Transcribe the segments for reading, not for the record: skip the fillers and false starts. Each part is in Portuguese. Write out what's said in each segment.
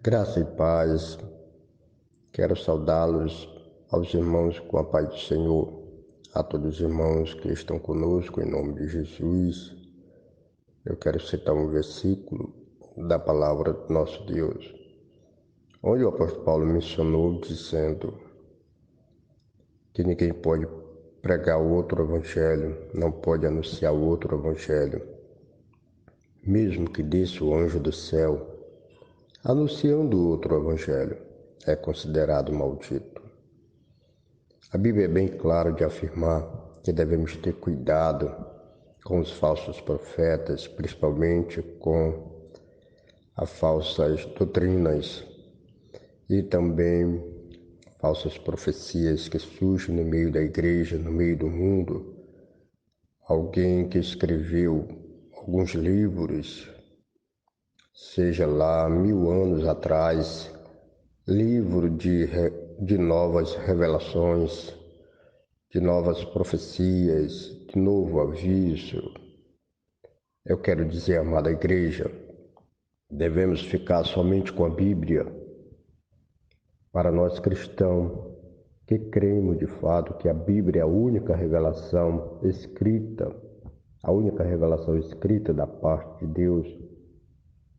Graça e paz, quero saudá-los aos irmãos com a paz do Senhor, a todos os irmãos que estão conosco, em nome de Jesus. Eu quero citar um versículo da palavra do nosso Deus, onde o apóstolo Paulo mencionou dizendo que ninguém pode pregar outro evangelho, não pode anunciar outro evangelho, mesmo que desça o anjo do céu, anunciando outro evangelho, é considerado maldito. A Bíblia é bem clara de afirmar que devemos ter cuidado com os falsos profetas, principalmente com as falsas doutrinas e também falsas profecias que surgem no meio da igreja, no meio do mundo. Alguém que escreveu alguns livros, seja lá 1000 anos atrás, livro de novas revelações, de novas profecias, de novo aviso. Eu quero dizer, amada igreja, devemos ficar somente com a Bíblia. Para nós cristãos que cremos de fato que a Bíblia é a única revelação escrita, da parte de Deus,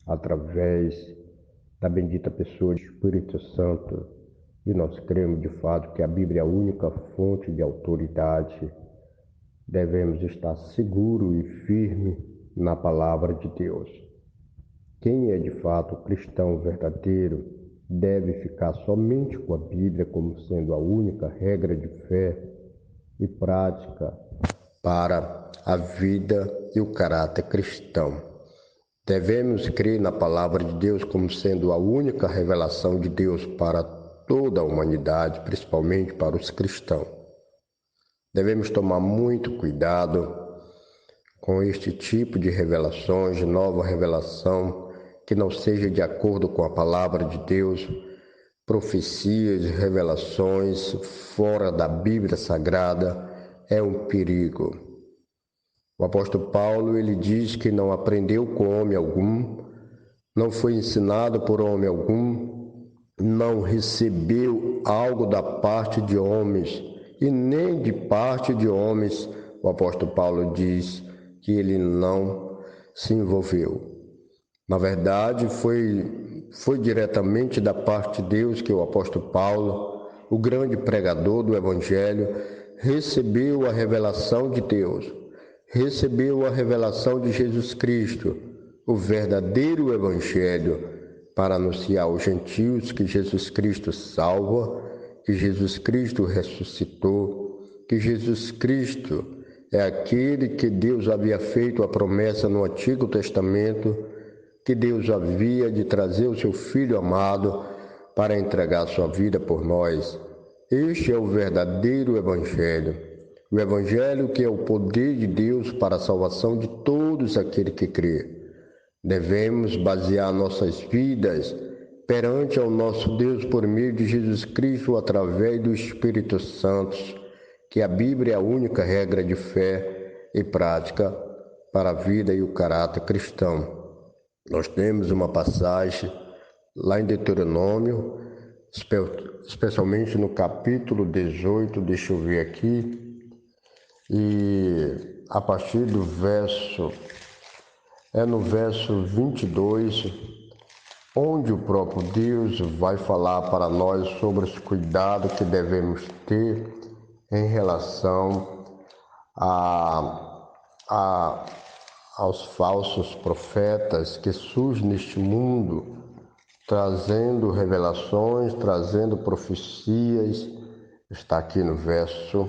através da bendita pessoa do Espírito Santo, e nós cremos de fato que a Bíblia é a única fonte de autoridade, devemos estar seguro e firme na palavra de Deus. Quem é de fato cristão verdadeiro deve ficar somente com a Bíblia como sendo a única regra de fé e prática para a vida e o caráter cristão. Devemos crer na palavra de Deus como sendo a única revelação de Deus para toda a humanidade, principalmente para os cristãos. Devemos tomar muito cuidado com este tipo de revelações, de nova revelação, que não seja de acordo com a palavra de Deus, profecias, revelações fora da Bíblia Sagrada, é um perigo. O apóstolo Paulo, ele diz que não aprendeu com homem algum, não foi ensinado por homem algum, não recebeu algo da parte de homens, e nem de parte de homens, o apóstolo Paulo diz que ele não se envolveu. Na verdade, foi diretamente da parte de Deus que o apóstolo Paulo, o grande pregador do Evangelho, recebeu a revelação de Deus, recebeu a revelação de Jesus Cristo, o verdadeiro Evangelho, para anunciar aos gentios que Jesus Cristo salva, que Jesus Cristo ressuscitou, que Jesus Cristo é aquele que Deus havia feito a promessa no Antigo Testamento, que Deus havia de trazer o seu Filho amado para entregar sua vida por nós. Este é o verdadeiro Evangelho. O Evangelho que é o poder de Deus para a salvação de todos aqueles que crê. Devemos basear nossas vidas perante ao nosso Deus por meio de Jesus Cristo através do Espírito Santo, que a Bíblia é a única regra de fé e prática para a vida e o caráter cristão. Nós temos uma passagem lá em Deuteronômio, especialmente no capítulo 18, deixa eu ver aqui, e a partir do no verso 22, onde o próprio Deus vai falar para nós sobre os cuidados que devemos ter em relação aos falsos profetas que surgem neste mundo, trazendo revelações, trazendo profecias. Está aqui no verso,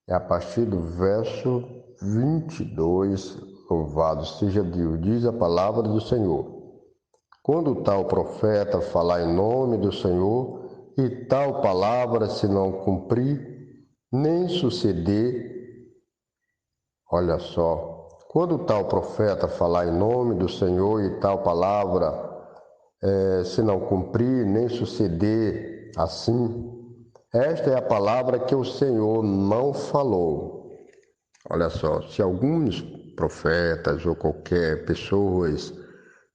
a partir do verso 22, louvado seja Deus, diz a palavra do Senhor. Quando tal profeta falar em nome do Senhor, e tal palavra se não cumprir, nem suceder, olha só, quando tal profeta falar em nome do Senhor e tal palavra se não cumprir, nem suceder assim, esta é a palavra que o Senhor não falou. Olha só, se alguns profetas ou qualquer pessoas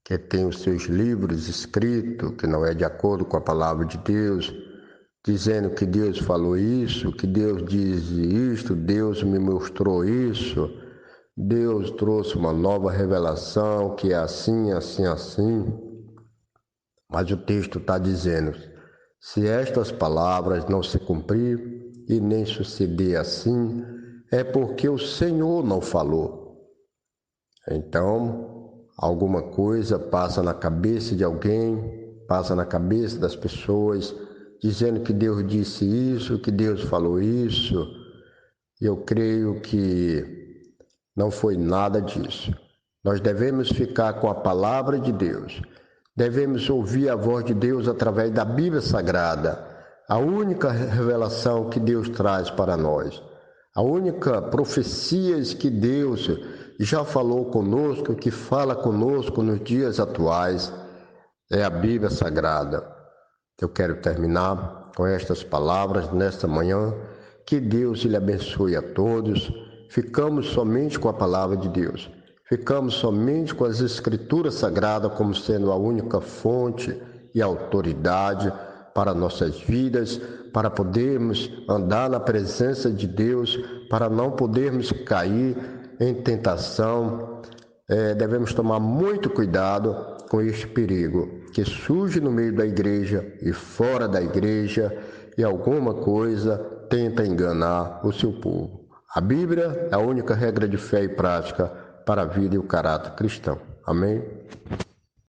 que tem os seus livros escritos, que não é de acordo com a palavra de Deus, dizendo que Deus falou isso, que Deus diz isto, Deus me mostrou isso, Deus trouxe uma nova revelação, que é assim, assim, assim. Mas o texto está dizendo, se estas palavras não se cumprir e nem suceder assim, é porque o Senhor não falou. Então, alguma coisa passa na cabeça de alguém, passa na cabeça das pessoas, dizendo que Deus disse isso, que Deus falou isso. E eu creio que não foi nada disso. Nós devemos ficar com a palavra de Deus. Devemos ouvir a voz de Deus através da Bíblia Sagrada, a única revelação que Deus traz para nós. A única profecia que Deus já falou conosco, que fala conosco nos dias atuais, é a Bíblia Sagrada. Eu quero terminar com estas palavras nesta manhã. Que Deus lhe abençoe a todos. Ficamos somente com a palavra de Deus. Ficamos somente com as Escrituras Sagradas como sendo a única fonte e autoridade para nossas vidas, para podermos andar na presença de Deus, para não podermos cair em tentação. Devemos tomar muito cuidado com este perigo que surge no meio da igreja e fora da igreja e alguma coisa tenta enganar o seu povo. A Bíblia é a única regra de fé e prática para a vida e o caráter cristão. Amém?